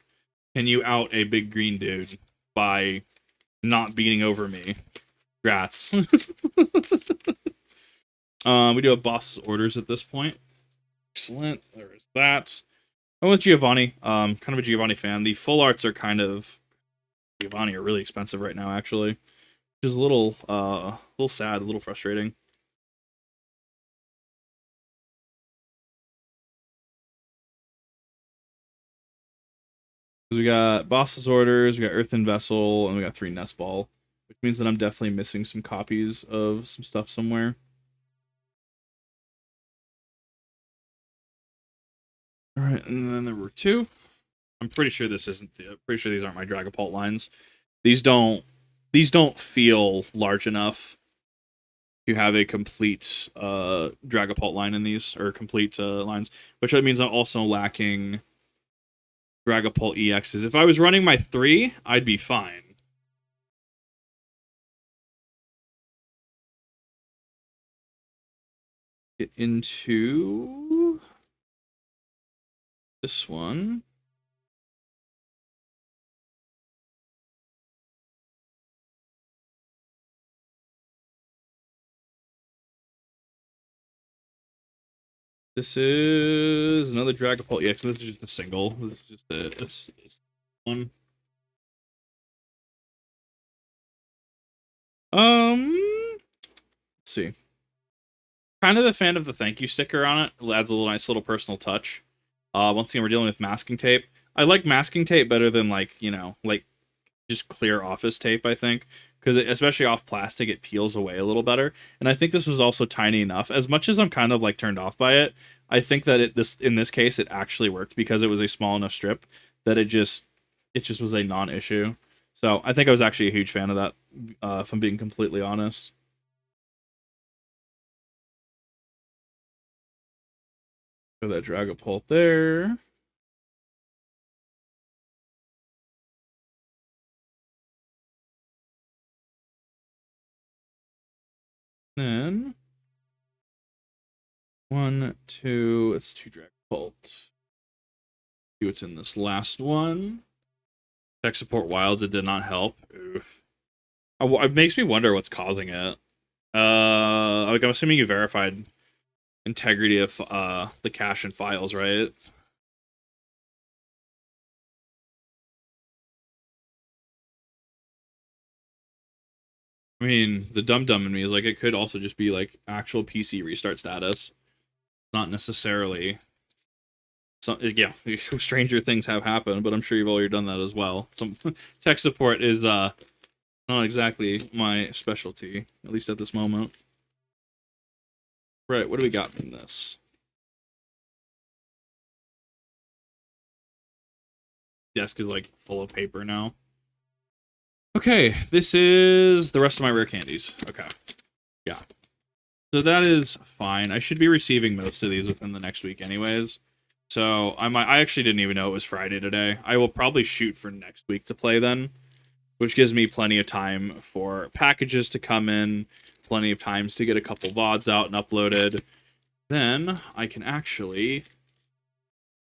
Can you out a big green dude by not beating over me? Rats. We do have boss's orders at this point. Excellent. There is that. I went with Giovanni. Kind of a Giovanni fan. The full arts are kind of Giovanni are really expensive right now, actually. Which is a little sad, a little frustrating. Because we got boss's orders, we got Earthen Vessel, and we got 3 Nest Ball, which means that I'm definitely missing some copies of some stuff somewhere. All right, and then there were 2. I'm pretty sure this isn't. I'm pretty sure these aren't my Dragapult lines. These don't feel large enough to have a complete Dragapult line in these, or complete lines, which means I'm also lacking Dragapult EXs. If I was running my 3, I'd be fine. Get into this one. This is another Dragapult EX. This is just a single. This is just a one. Let's see. Kind of a fan of the thank you sticker on it. It adds a little nice little personal touch. Once again, we're dealing with masking tape. I like masking tape better than like, you know, like just clear office tape, I think. Because especially off plastic, it peels away a little better. And I think this was also tiny enough. As much as I'm kind of like turned off by it, I think that in this case it actually worked because it was a small enough strip that it just was a non-issue. So I think I was actually a huge fan of that, if I'm being completely honest. So that Dragapult there. Then 1, 2. It's 2 Dragapult. See what's in this last one. Tech support wilds. It did not help. Oof. It makes me wonder what's causing it. Like I'm assuming you verified integrity of the cache and files, right? I mean, the dumb in me is like it could also just be like actual PC restart status, not necessarily. So yeah, stranger things have happened, but I'm sure you've already done that as well. Some tech support is not exactly my specialty, at least at this moment. Right, what do we got from this? Desk is like full of paper now. Okay, this is the rest of my rare candies. Okay. Yeah. So that is fine. I should be receiving most of these within the next week anyways. So I actually didn't even know it was Friday today. I will probably shoot for next week to play then, which gives me plenty of time for packages to come in, plenty of times to get a couple VODs out and uploaded. Then I can actually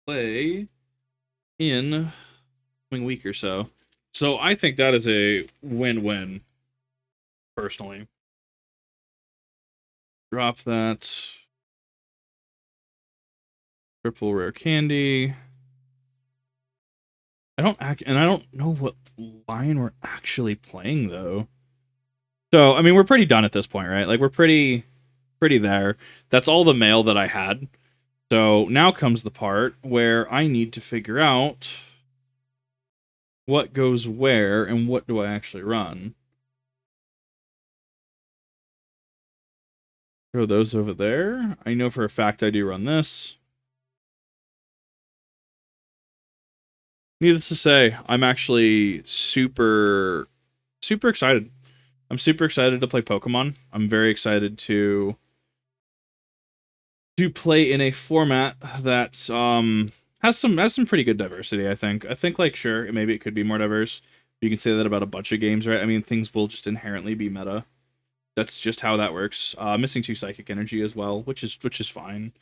play in a coming week or so. So I think that is a win-win, personally. Drop that. Triple rare candy. I don't know what line we're actually playing though. So I mean, we're pretty done at this point, right? Like we're pretty there. That's all the mail that I had. So now comes the part where I need to figure out what goes where and what do I actually run. Throw those over there. I know for a fact I do run this. Needless to say, I'm actually super excited. I'm super excited to play Pokemon. I'm very excited to play in a format that has some pretty good diversity, I think. I think like sure, maybe it could be more diverse. You can say that about a bunch of games, right? I mean, things will just inherently be meta. That's just how that works. Missing 2 psychic energy as well, which is fine.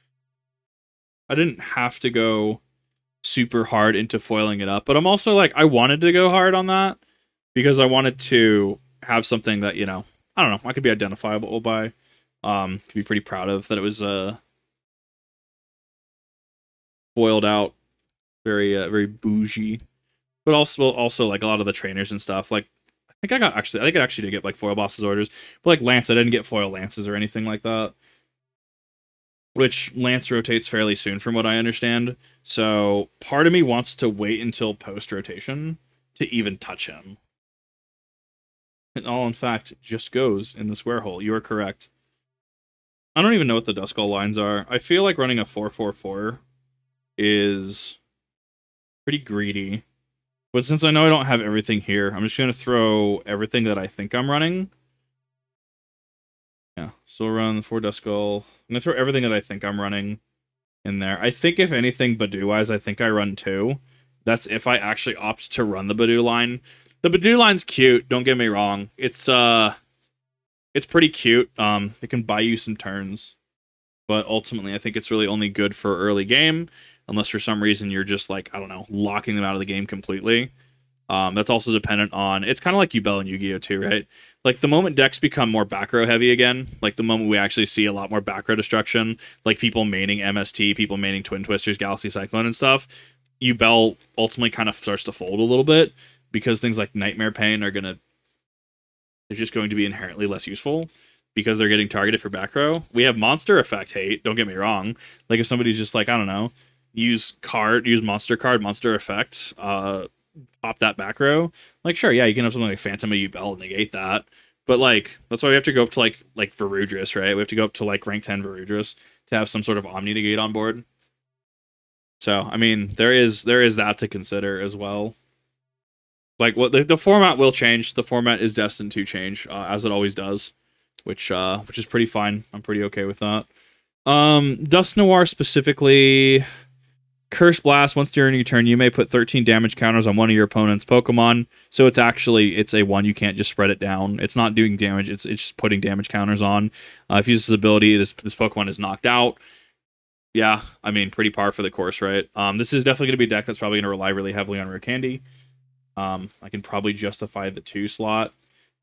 I didn't have to go super hard into foiling it up, but I'm also like I wanted to go hard on that because I wanted to have something that, you know, I don't know, I could be identifiable by, could be pretty proud of that it was foiled out, very bougie, but also like a lot of the trainers and stuff. Like I think I actually did get like foil bosses orders, but like Lance, I didn't get foil Lances or anything like that. Which Lance rotates fairly soon, from what I understand. So part of me wants to wait until post rotation to even touch him. It all, in fact, just goes in the square hole. You are correct. I don't even know what the Duskull lines are. I feel like running a 4-4-4 is pretty greedy. But since I know I don't have everything here, I'm just going to throw everything that I think I'm running. Yeah, so we'll run 4 Duskull. I'm going to throw everything that I think I'm running in there. I think, if anything, Badoo-wise, I think I run 2. That's if I actually opt to run the Badoo line. The Badoo line's cute, don't get me wrong. It's pretty cute. It can buy you some turns. But ultimately, I think it's really only good for early game, unless for some reason you're just like, I don't know, locking them out of the game completely. That's also dependent on, it's kind of like Yubel and Yu-Gi-Oh! Too, right? Like the moment decks become more back row heavy again, like the moment we actually see a lot more back row destruction, like people maining MST, people maining Twin Twisters, Galaxy Cyclone and stuff, Yubel ultimately kind of starts to fold a little bit because things like Nightmare Pain they're just going to be inherently less useful because they're getting targeted for back row. We have monster effect hate, don't get me wrong. Like if somebody's just like, I don't know, use monster card, monster effect, pop that back row. Like, sure, yeah, you can have something like Phantom of Yubel and negate that. But like, that's why we have to go up to like Varudris, right? We have to go up to like rank 10 Varudris to have some sort of Omni negate on board. So, I mean, there is that to consider as well. Like, what the format will change. The format is destined to change, as it always does, which is pretty fine. I'm pretty okay with that. Dust Noir specifically, Curse Blast. Once during your turn, you may put 13 damage counters on one of your opponent's Pokemon. So it's a 1. You can't just spread it down. It's not doing damage. It's just putting damage counters on. If you use this ability, this Pokemon is knocked out. Yeah, I mean, pretty par for the course, right? This is definitely going to be a deck that's probably going to rely really heavily on Rare Candy. I can probably justify the 2 slot.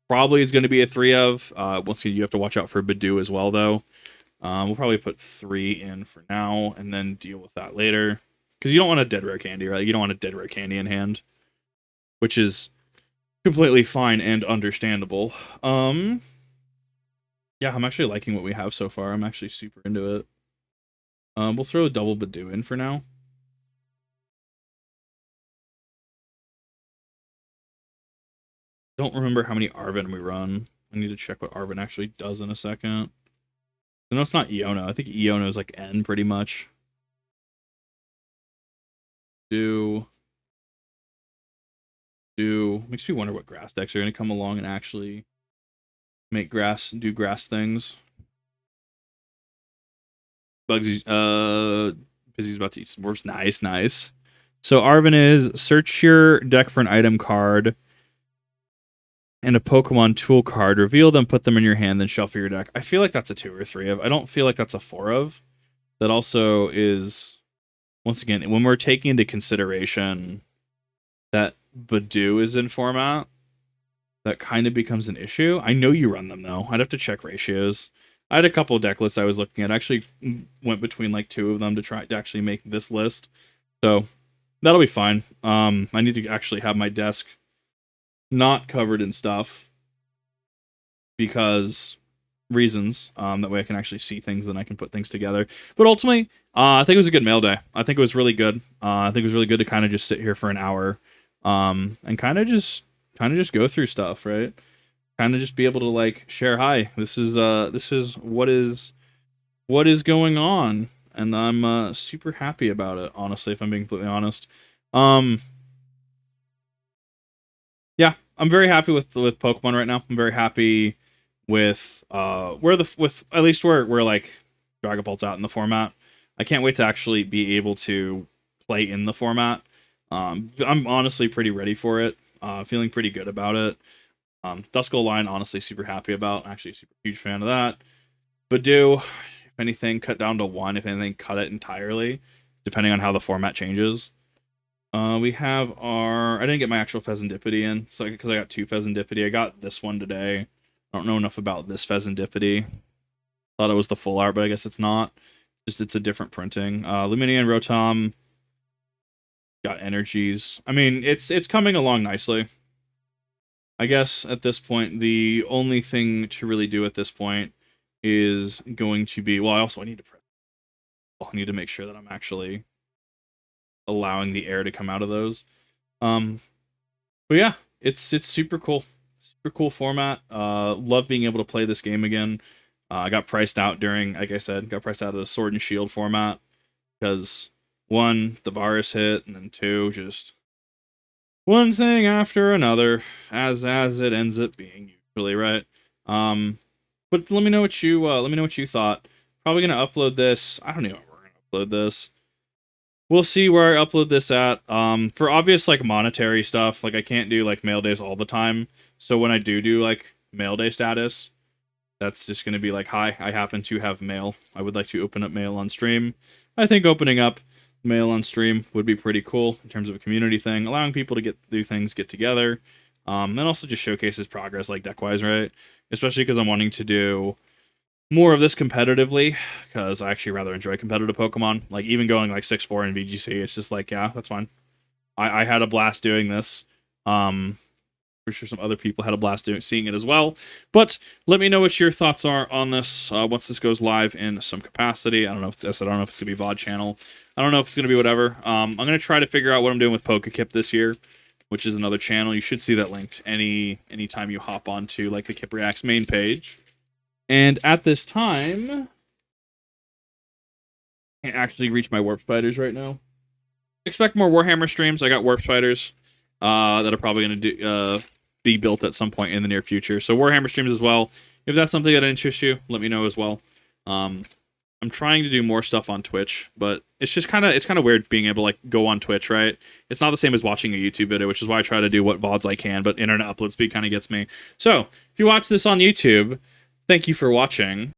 Probably is going to be a 3 of. Once again, you have to watch out for Badoo as well, though. We'll probably put 3 in for now and then deal with that later. Because you don't want a dead Rare Candy, right? You don't want a dead Rare Candy in hand. Which is completely fine and understandable. Yeah, I'm actually liking what we have so far. I'm actually super into it. We'll throw a double Badoo in for now. Don't remember how many Arven we run. I need to check what Arven actually does in a second. No, it's not Iona. I think Iona is like N pretty much. Do makes me wonder what grass decks are going to come along and actually make do grass things. Bugsy's Busy's about to eat some worms. Nice. So Arven is search your deck for an item card and a Pokemon tool card. Reveal them, put them in your hand, then shuffle your deck. I feel like that's a 2 or 3 of. I don't feel like that's a 4 of. That also is, once again, when we're taking into consideration that Badoo is in format, that kind of becomes an issue. I know you run them, though. I'd have to check ratios. I had a couple of deck lists I was looking at. I actually went between like 2 of them to try to actually make this list. So That'll be fine. I need to actually have my desk not covered in stuff because reasons. That way I can actually see things, then I can put things together. But ultimately, I think it was a good mail day. I think it was really good. I think it was really good to kind of just sit here for an hour, and kind of just go through stuff, right? Kind of just be able to like share. Hi, this is what is going on, and I'm super happy about it. Honestly, if I'm being completely honest, um, yeah, I'm very happy with Pokemon right now. I'm very happy with where the with at least where like Dragapult's out in the format. I can't wait to actually be able to play in the format. I'm honestly pretty ready for it. Feeling pretty good about it. Duskull line, honestly, super happy about. Actually, super huge fan of that. But if anything, cut down to one. If anything, cut it entirely, depending on how the format changes. We have our... I didn't get my actual Pheasantipity in, so because I got 2 Pheasantipity. I got this one today. I don't know enough about this Pheasantipity. Thought it was the full art, but I guess it's not. Just it's a different printing. Luminia and Rotom got energies. I mean, it's coming along nicely. I guess at this point, the only thing to really do at this point is going to be... Well, I need to press. I need to make sure that I'm actually allowing the air to come out of those. But yeah, it's super cool. Super cool format. Love being able to play this game again. I got priced out during, like I said, got priced out of the Sword and Shield format because 1, the virus hit, and then 2, just one thing after another, as it ends up being usually, right? But let me know what you thought. Probably gonna upload this. I don't know where we're gonna upload this. We'll see where I upload this at. For obvious like monetary stuff, like I can't do like mail days all the time. So when I do like mail day status, that's just gonna be like, hi, I happen to have mail. I would like to open up mail on stream. I think opening up mail on stream would be pretty cool in terms of a community thing, allowing people to do things, get together, and also just showcases progress like deck-wise, right? Especially because I'm wanting to do more of this competitively, because I actually rather enjoy competitive Pokemon. Like, even going like 6-4 in VGC, it's just like, yeah, that's fine. I had a blast doing this. For sure some other people had a blast seeing it as well. But let me know what your thoughts are on this once this goes live in some capacity. I don't know if it's going to be VOD channel. I don't know if it's going to be whatever. I'm going to try to figure out what I'm doing with Pokekip this year, which is another channel. You should see that linked anytime you hop onto like the Kip Reacts main page. And at this time, I can't actually reach my Warp Spiders right now. Expect more Warhammer streams. I got Warp Spiders that are probably going to be built at some point in the near future. So Warhammer streams as well. If that's something that interests you, let me know as well. I'm trying to do more stuff on Twitch, but it's just kind of weird being able to like go on Twitch, right? It's not the same as watching a YouTube video, which is why I try to do what VODs I can, but internet upload speed kind of gets me. So if you watch this on YouTube, thank you for watching.